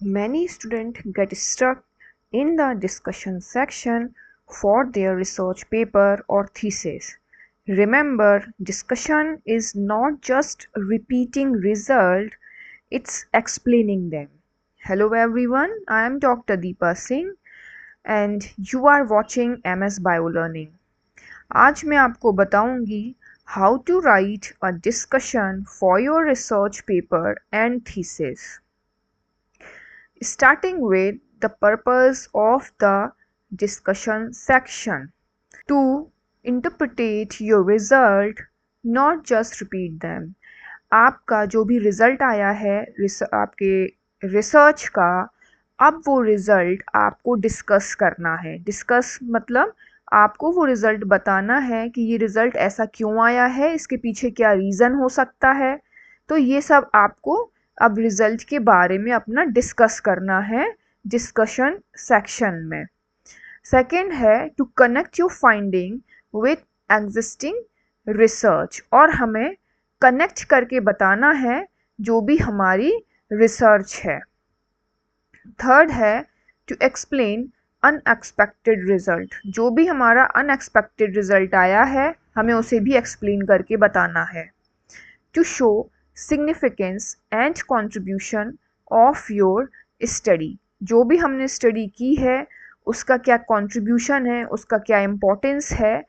Many students get stuck in the discussion section for their research paper or thesis. Remember, discussion is not just repeating result, it's explaining them. Hello everyone, I am Dr. Deepa Singh and you are watching MS Bio Learning. आज मैं आपको बताऊंगी how to write a discussion for your research paper and thesis. Starting with the purpose of the discussion section. To interpret your result, not just repeat them. आपका जो भी result आया है आपके रिसर्च का, अब वो रिजल्ट आपको डिस्कस करना है. डिस्कस मतलब आपको वो रिजल्ट बताना है कि ये रिजल्ट ऐसा क्यों आया है, इसके पीछे क्या रीज़न हो सकता है. तो ये सब आपको अब रिजल्ट के बारे में अपना डिस्कस करना है डिस्कशन सेक्शन में. सेकेंड है to connect your finding with existing research, और हमें कनेक्ट करके बताना है जो भी हमारी रिसर्च है. थर्ड है टू एक्सप्लेन अनएक्सपेक्टेड रिजल्ट. जो भी हमारा अनएक्सपेक्टेड रिजल्ट आया है हमें उसे भी एक्सप्लेन करके बताना है. To show significance and contribution of your study. जो भी हमने स्टडी की है उसका क्या कंट्रीब्यूशन है, उसका क्या इम्पोर्टेंस है,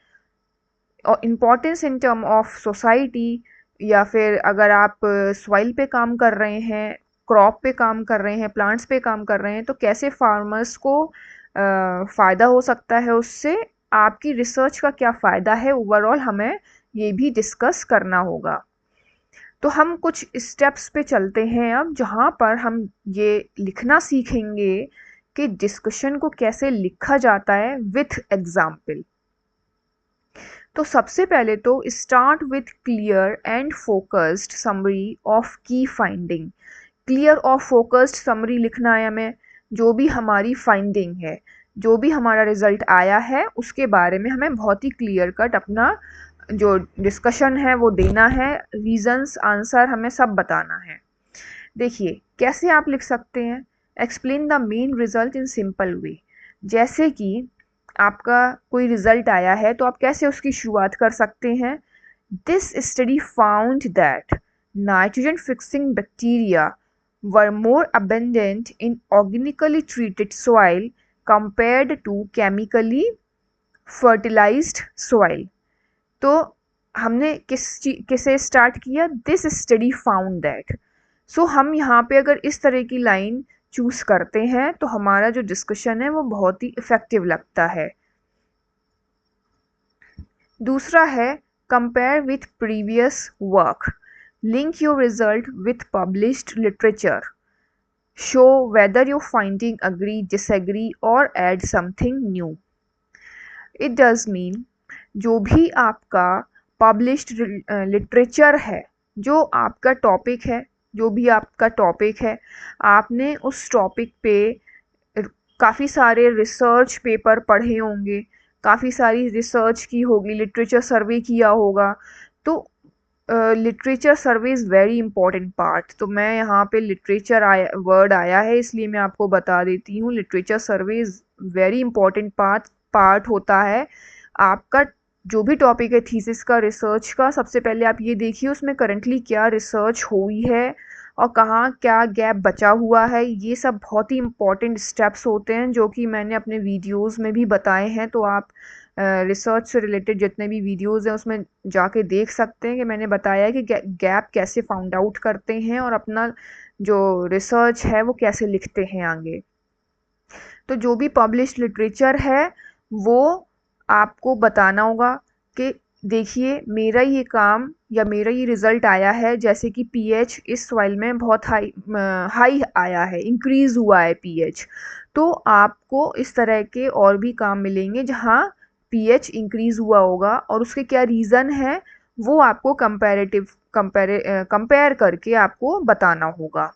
और importance in term of society, या फिर अगर आप सॉइल पे काम कर रहे हैं, क्रॉप पे काम कर रहे हैं, प्लांट्स पे काम कर रहे हैं, तो कैसे फार्मर्स को फ़ायदा हो सकता है उससे, आपकी रिसर्च का क्या फ़ायदा है ओवरऑल, हमें ये भी डिस्कस करना होगा. तो हम कुछ स्टेप्स पे चलते हैं अब, जहाँ पर हम ये लिखना सीखेंगे कि डिस्कशन को कैसे लिखा जाता है विथ एग्जाम्पल. तो सबसे पहले तो start with clear and focused summary of की फाइंडिंग. क्लियर और फोकस्ड समरी लिखना है हमें. जो भी हमारी फाइंडिंग है, जो भी हमारा रिजल्ट आया है, उसके बारे में हमें बहुत ही क्लियर कट अपना जो डिस्कशन है वो देना है. रीजंस, आंसर हमें सब बताना है. देखिए कैसे आप लिख सकते हैं. Explain the main result in simple way. जैसे कि आपका कोई रिजल्ट आया है तो आप कैसे उसकी शुरुआत कर सकते हैं. This study found that nitrogen fixing bacteria were more abundant in organically treated soil compared to chemically fertilized soil. तो हमने किसे स्टार्ट किया, दिस स्टडी फाउंड दैट. सो हम यहाँ पे अगर इस तरह की लाइन चूज करते हैं तो हमारा जो डिस्कशन है वो बहुत ही इफेक्टिव लगता है. दूसरा है compare with previous work. Link your result with published literature. Show whether your finding agree, disagree और add something new. It does mean जो भी आपका पब्लिश्ड लिटरेचर है, जो आपका टॉपिक है, जो भी आपका टॉपिक है, आपने उस टॉपिक पे काफ़ी सारे रिसर्च पेपर पढ़े होंगे, काफ़ी सारी रिसर्च की होगी, लिटरेचर सर्वे किया होगा. तो literature survey is very important part. तो मैं यहाँ पे लिटरेचर वर्ड आया है इसलिए मैं आपको बता देती हूँ. Literature survey is very important part होता है आपका जो भी टॉपिक है थीसिस का, रिसर्च का. सबसे पहले आप ये देखिए उसमें करंटली क्या रिसर्च हुई है और कहाँ क्या गैप बचा हुआ है. ये सब बहुत ही इंपॉर्टेंट स्टेप्स होते हैं जो कि मैंने अपने वीडियोस में भी बताए हैं. तो आप रिसर्च से रिलेटेड जितने भी वीडियोस हैं उसमें जाके देख सकते हैं कि मैंने बताया है कि गैप कैसे फाउंड आउट करते हैं और अपना जो रिसर्च है वो कैसे लिखते हैं आगे. तो जो भी पब्लिश्ड लिटरेचर है वो आपको बताना होगा कि देखिए मेरा ये काम या मेरा ये रिज़ल्ट आया है, जैसे कि पीएच इस सॉइल में बहुत हाई आया है, इंक्रीज़ हुआ है पीएच. तो आपको इस तरह के और भी काम मिलेंगे जहाँ पीएच इंक्रीज़ हुआ होगा और उसके क्या रीज़न है वो आपको कंपेयर करके आपको बताना होगा.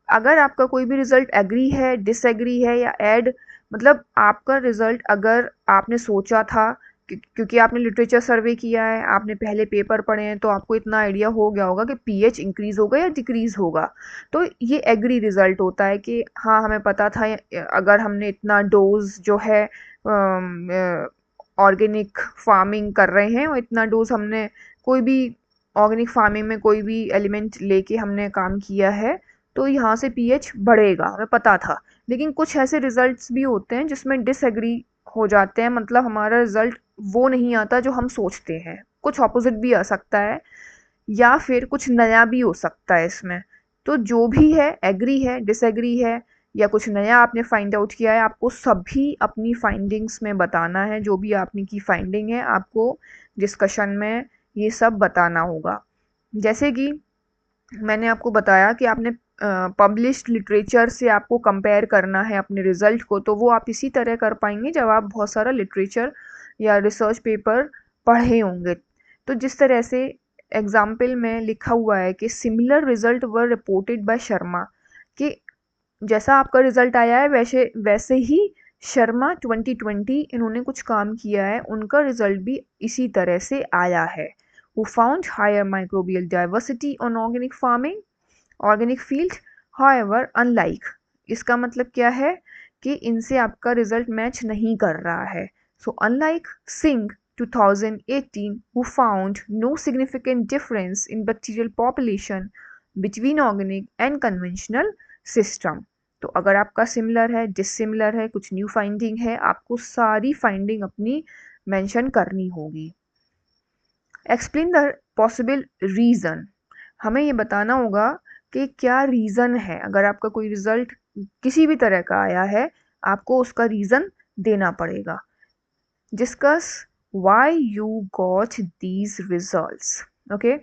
अगर आपका कोई भी रिज़ल्ट एग्री है, डिसएग्री है या ऐड, मतलब आपका रिज़ल्ट अगर आपने सोचा था क्योंकि आपने लिटरेचर सर्वे किया है, आपने पहले पेपर पढ़े हैं, तो आपको इतना आइडिया हो गया होगा कि पीएच इंक्रीज होगा या डिक्रीज होगा। तो ये एग्री रिजल्ट होता है कि हाँ हमें पता था अगर हमने इतना डोज जो है ऑर्गेनिक फार्मिंग कर रहे हैं और इतना डोज हमने कोई भी ऑर्गेनिक फार्मिंग में कोई भी एलिमेंट लेके हमने काम किया है तो यहाँ से पीएच बढ़ेगा, हमें पता था। लेकिन कुछ ऐसे रिजल्ट्स भी होते हैं जिसमें डिसएग्री हो जाते हैं, मतलब हमारा रिजल्ट वो नहीं आता जो हम सोचते हैं, कुछ ऑपोजिट भी आ सकता है या फिर कुछ नया भी हो सकता है इसमें। तो जो भी है, एग्री है, डिसएग्री है या कुछ नया आपने फाइंड आउट किया है, आपको सभी अपनी फाइंडिंग्स में बताना है। जो भी आपने की फाइंडिंग है आपको डिस्कशन में ये सब बताना होगा। जैसे कि मैंने आपको बताया कि आपने पब्लिश्ड लिटरेचर से आपको कंपेयर करना है अपने रिजल्ट को, तो वो आप इसी तरह कर पाएंगे जब आप बहुत सारा लिटरेचर या रिसर्च पेपर पढ़े होंगे। तो जिस तरह से एग्जाम्पल में लिखा हुआ है कि similar result were reported by Sharma, कि जैसा आपका रिजल्ट आया है वैसे वैसे ही शर्मा 2020 इन्होंने कुछ काम किया है, उनका रिजल्ट भी इसी तरह से आया है। who found higher microbial diversity on organic farming organic field, however unlike, इसका मतलब क्या है कि इनसे आपका रिजल्ट मैच नहीं कर रहा है। So unlike Singh 2018 who found no significant difference in bacterial population between organic and conventional system। तो अगर आपका सिमिलर है, डिसिमिलर है, कुछ न्यू फाइंडिंग है, आपको सारी फाइंडिंग अपनी मेंशन करनी होगी। एक्सप्लेन द पॉसिबल रीज़न, हमें ये बताना होगा कि क्या रीज़न है। अगर आपका कोई रिज़ल्ट किसी भी तरह का आया है आपको उसका रीज़न देना पड़ेगा। Discuss why you got these results. Okay,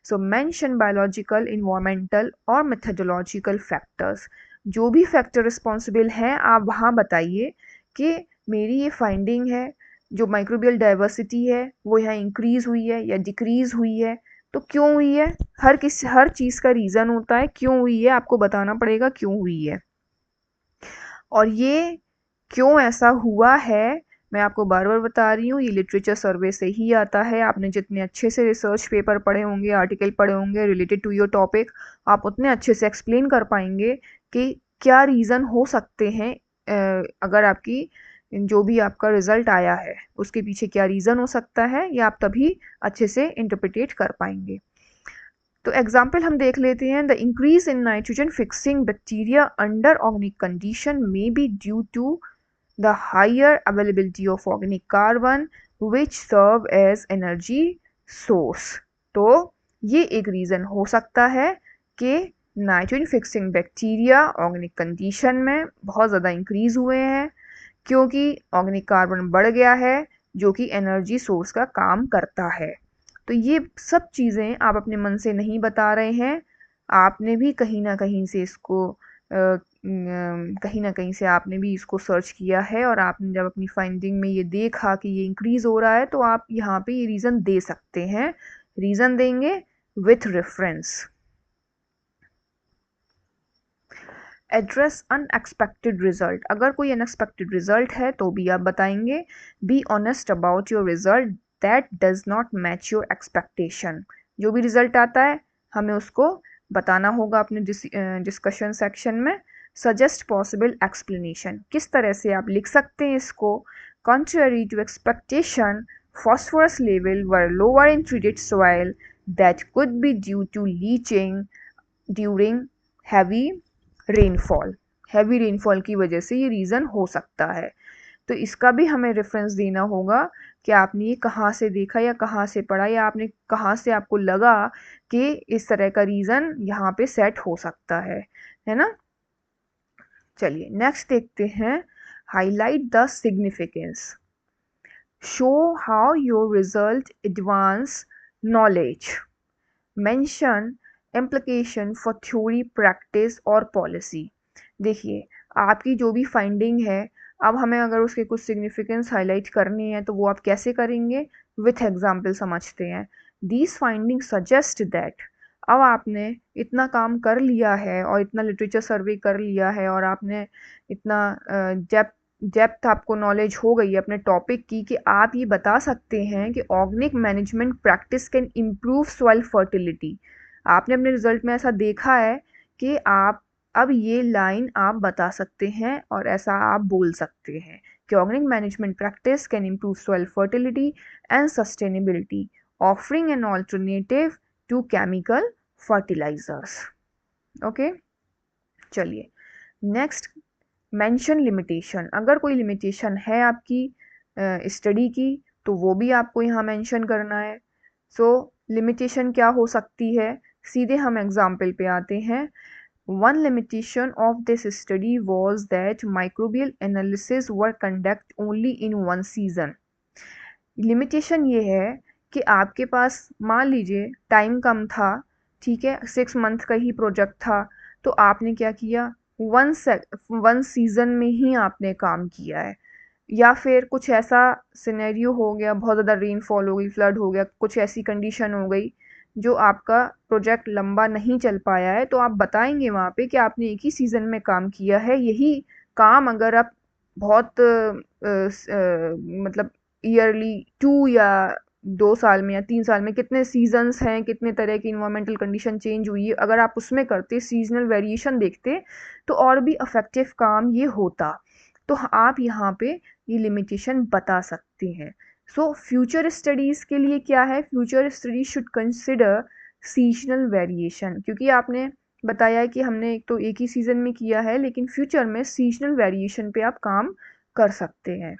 so mention biological, environmental और मेथडोलॉजिकल फैक्टर्स। जो भी फैक्टर रिस्पॉन्सिबल हैं आप वहाँ बताइए कि मेरी ये फाइंडिंग है, जो माइक्रोबियल डाइवर्सिटी है वो यहाँ इंक्रीज हुई है या डिक्रीज हुई है, तो क्यों हुई है। हर चीज़ का रीज़न होता है, क्यों हुई है आपको बताना पड़ेगा क्यों हुई है। और ये क्यों ऐसा हुआ है मैं आपको बार बार बता रही हूँ, ये लिटरेचर सर्वे से ही आता है। आपने जितने अच्छे से रिसर्च पेपर पढ़े होंगे, आर्टिकल पढ़े होंगे रिलेटेड टू योर टॉपिक, आप उतने अच्छे से एक्सप्लेन कर पाएंगे कि क्या रीज़न हो सकते हैं। अगर आपकी जो भी आपका रिजल्ट आया है उसके पीछे क्या रीज़न हो सकता है, ये आप तभी अच्छे से इंटरप्रिटेट कर पाएंगे। तो एग्जाम्पल हम देख लेते हैं। The increase in nitrogen fixing bacteria under organic condition may be due to the higher availability of organic carbon which serve as energy source. तो ये एक रीज़न हो सकता है कि nitrogen fixing bacteria organic condition में बहुत ज़्यादा इंक्रीज हुए हैं क्योंकि ऑर्गेनिक कार्बन बढ़ गया है जो कि एनर्जी सोर्स का काम करता है। तो ये सब चीज़ें आप अपने मन से नहीं बता रहे हैं, आपने भी कहीं ना कहीं से इसको कहीं ना कहीं से आपने भी इसको सर्च किया है और आपने जब अपनी फाइंडिंग में ये देखा कि ये इंक्रीज हो रहा है तो आप यहाँ पे ये रीज़न दे सकते हैं। रीज़न देंगे with reference. Address unexpected result, अगर कोई अनएक्सपेक्टेड रिजल्ट है तो भी आप बताएंगे। Be honest about your result that does not match your expectation. जो भी रिजल्ट आता है हमें उसको बताना होगा अपने डिस्कशन सेक्शन में। सजेस्ट पॉसिबल एक्सप्लेनेशन, किस तरह से आप लिख सकते हैं इसको। Contrary to expectation phosphorus level were lower in treated soil that could be due to leaching during heavy rainfall. Heavy rainfall की वजह से ये रीज़न हो सकता है। तो इसका भी हमें रेफरेंस देना होगा कि आपने ये कहाँ से देखा या कहाँ से पढ़ा या आपने कहाँ से आपको लगा कि इस तरह का रीज़न यहाँ पे सेट हो सकता है ना। चलिए नेक्स्ट देखते हैं। Highlight the significance, show how your result advance knowledge, mention implication for theory, practice और पॉलिसी। देखिए आपकी जो भी फाइंडिंग है, अब हमें अगर उसके कुछ सिग्निफिकेंस हाईलाइट करनी है तो वो आप कैसे करेंगे, विथ एग्जाम्पल समझते हैं। दीज फाइंडिंग सजेस्ट दैट, अब आपने इतना काम कर लिया है और इतना लिटरेचर सर्वे कर लिया है और आपने इतना डेप्थ डेप्थ आपको नॉलेज हो गई है अपने टॉपिक की कि आप ये बता सकते हैं कि organic management practice can improve soil fertility. आपने अपने रिजल्ट में ऐसा देखा है कि आप अब ये लाइन आप बता सकते हैं और ऐसा आप बोल सकते हैं कि organic management practice can improve soil fertility and sustainability, offering an alternative to chemical fertilisers. Okay, चलिए नेक्स्ट, मेंशन लिमिटेशन। अगर कोई लिमिटेशन है आपकी स्टडी की तो वो भी आपको यहाँ मेंशन करना है। सो लिमिटेशन क्या हो सकती है, सीधे हम एग्जाम्पल पे आते हैं। One limitation of this study was that microbial analysis were conducted only in one season. Limitation ये है कि आपके पास मान लीजिए टाइम कम था, ठीक है, 6 मंथ का ही प्रोजेक्ट था, तो आपने क्या किया, वन सीज़न में ही आपने काम किया है। या फिर कुछ ऐसा सिनेरियो हो गया, बहुत ज़्यादा रेनफॉल हो गई, फ्लड हो गया, कुछ ऐसी कंडीशन हो गई जो आपका प्रोजेक्ट लंबा नहीं चल पाया है, तो आप बताएंगे वहाँ पे कि आपने एक ही सीज़न में काम किया है। यही काम अगर आप बहुत मतलब ईयरली 2 या 2 साल में या 3 साल में, कितने सीजन्स हैं, कितने तरह की इन्वायरमेंटल कंडीशन चेंज हुई है, अगर आप उसमें करते, सीजनल वेरिएशन देखते, तो और भी इफेक्टिव काम ये होता। तो आप यहाँ पे ये लिमिटेशन बता सकते हैं। सो फ्यूचर स्टडीज़ के लिए क्या है, future studies should consider seasonal variation, क्योंकि आपने बताया है कि हमने एक तो एक ही सीज़न में किया है, लेकिन फ्यूचर में सीजनल वेरिएशन पे आप काम कर सकते हैं।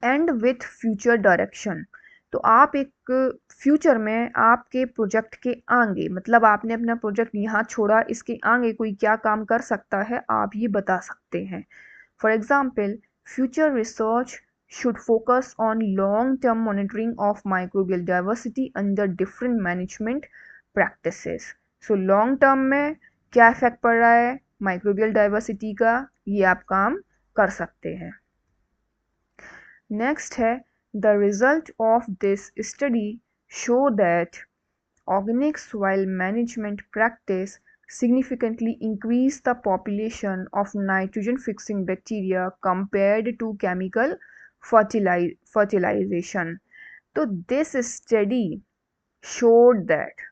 एंड विथ फ्यूचर डायरेक्शन, तो आप एक फ्यूचर में आपके प्रोजेक्ट के आगे, मतलब आपने अपना प्रोजेक्ट यहाँ छोड़ा, इसके आगे कोई क्या काम कर सकता है आप ये बता सकते हैं। For example, future research should focus on long-term monitoring of microbial diversity under different management practices. So long term में क्या इफेक्ट पड़ रहा है माइक्रोबियल डाइवर्सिटी का, ये आप काम कर सकते हैं। नेक्स्ट है, the result of this study show that organic soil management practice significantly increase the population of nitrogen fixing bacteria compared to chemical fertilization. तो this study showed that,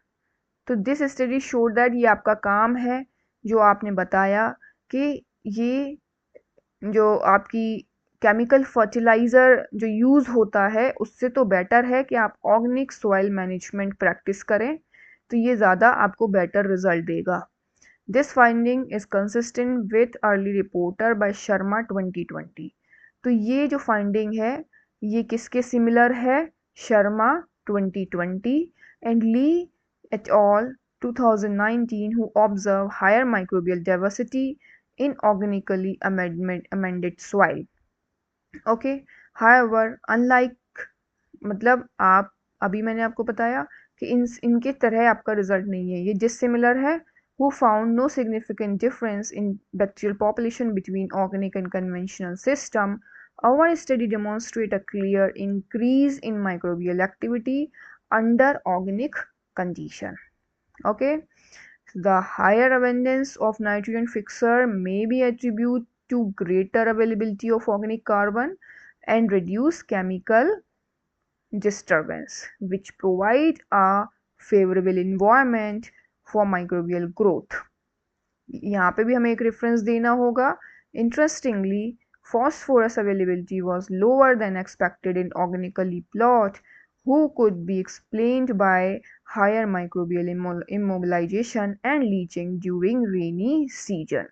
तो दिस स्टडी शोड दैट, ये आपका काम है जो आपने बताया कि ये जो आपकी केमिकल फर्टिलाइज़र जो यूज़ होता है उससे तो बेटर है कि आप ऑर्गेनिक सॉइल मैनेजमेंट प्रैक्टिस करें, तो ये ज़्यादा आपको बेटर रिजल्ट देगा। This finding is consistent with early reporter by Sharma 2020। तो ये जो फाइंडिंग है ये किसके सिमिलर है, Sharma 2020 and Li et al 2019 who observe higher microbial diversity in organically amended soil. Okay, however, unlike, मतलब आप, अभी मैंने आपको बताया कि इनके तरह आपका रिजल्ट नहीं है, ये डिसिमिलर है। who found no significant difference in bacterial population between organic and conventional system. Our study demonstrate a clear increase in microbial activity under organic condition. Okay, the higher abundance of nitrogen fixer may be attributed to greater availability of organic carbon and reduce chemical disturbance, which provide a favorable environment for microbial growth. यहाँ पे भी हमें एक reference देना होगा। Interestingly, phosphorus availability was lower than expected in organically plot, who could be explained by higher microbial immobilization and leaching during rainy season.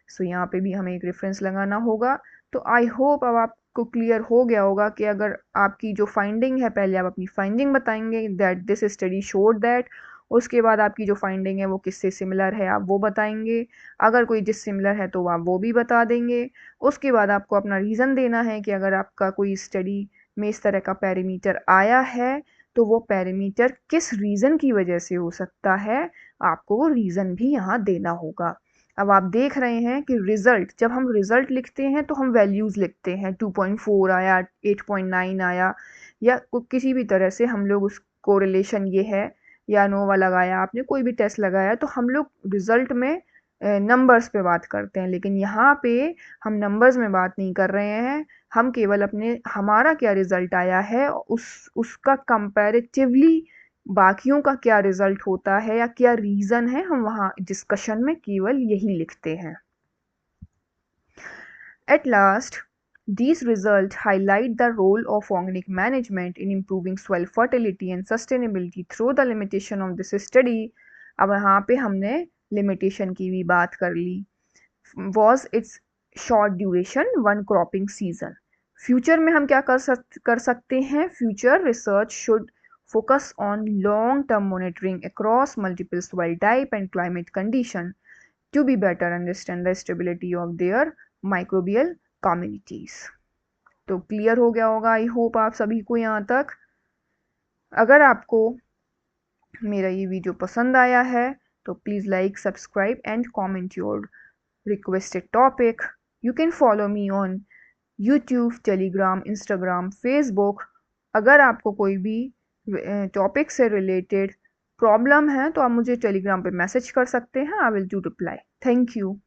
So यहाँ पे भी हमें एक रेफरेंस लगाना होगा। तो आई होप अब आपको क्लियर हो गया होगा कि अगर आपकी जो फाइंडिंग है, पहले आप अपनी फाइंडिंग बताएंगे that this study showed that, उसके बाद आपकी जो फाइंडिंग है वो किससे सिमिलर है आप वो बताएंगे, अगर कोई डिसिमिलर है तो आप वो भी बता देंगे। उसके बाद आपको अपना रीज़न देना है कि अगर आपका कोई स्टडी में इस तरह का पैरामीटर आया है तो वो पैरामीटर किस रीज़न की वजह से हो सकता है, आपको वो रीज़न भी यहाँ देना होगा। अब आप देख रहे हैं कि रिज़ल्ट, जब हम रिज़ल्ट लिखते हैं तो हम वैल्यूज़ लिखते हैं, 2.4 आया, 8.9 आया, या किसी भी तरह से हम लोग उस कोरिलेशन ये है या नोवा लगाया, आपने कोई भी टेस्ट लगाया, तो हम लोग रिज़ल्ट में नंबर्स पे बात करते हैं, लेकिन यहाँ पे हम नंबर्स में बात नहीं कर रहे हैं। हम केवल अपने हमारा क्या रिजल्ट आया है उसका कंपैरेटिवली बाकियों का क्या रिजल्ट होता है या क्या रीज़न है, हम वहाँ डिस्कशन में केवल यही लिखते हैं। At last, these results highlight the role of organic management in improving soil fertility and sustainability through the limitation of this study. अब यहाँ पे हमने limitation की भी बात कर ली। Was its short duration, one cropping season. Future में हम क्या कर सकते हैं? Future research should focus on long-term monitoring across multiple soil type and climate condition to be better understand the stability of their microbial communities. तो clear हो गया होगा, आई होप आप सभी को यहाँ तक। अगर आपको मेरा ये वीडियो पसंद आया है तो please like, subscribe and comment your requested topic. You can follow me on YouTube, Telegram, Instagram, Facebook. अगर आपको कोई भी टॉपिक से रिलेटेड प्रॉब्लम है तो आप मुझे टेलीग्राम पे मैसेज कर सकते हैं। I will do reply. Thank you.